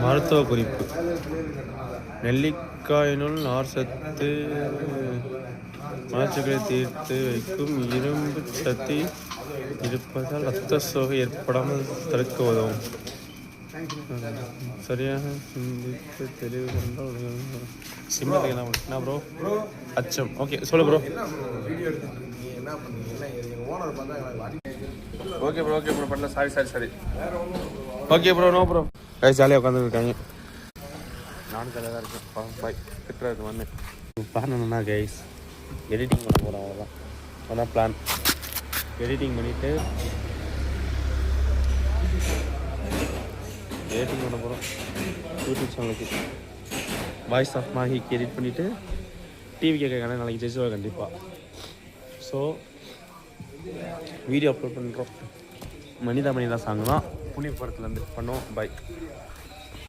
மருத்துவ குறிப்பு நெல்லிக்காயினுள் நார் சத்து மலச்சிக்கலை தீர்த்து வைக்கும் இரும்பு சத்து இருப்பதால் இரத்த சோகை ஏற்படாமல் தடுக்க உதவும். சரியாக சிந்தித்து தெளிவு கொண்டால் சிம்மத்துக்கு என்ன ப்ரோ அச்சம். ஓகே சொல்லு bro. Okay bro okay bro பண்ணல sorry okay bro no bro guys ஜாலியாக உட்காந்துருக்காங்க. நானும் ஜாலியாக தான் இருக்கேன். பாய் திட்டுறது வந்தேன். பிளான் என்னன்னா கைஸ் எடிட்டிங் பண்ண போகிறோம். அவ்வளோதான் அதான் பிளான். எடிட்டிங் பண்ணிவிட்டு எடிட்டிங் பண்ண போகிறோம் யூடியூப் சேனலுக்கு. வாய்ஸ் ஆஃப் மாஹிக்கு எடிட் பண்ணிவிட்டு டிவி கேட்க நாளைக்கு ஜெயிச்சுவா கண்டிப்பாக. ஸோ வீடியோ அப்லோட் பண்ணுறோம். மனிதா சாங் தான் புனிப்படத்துலேருந்து பண்ணோம். பாய்.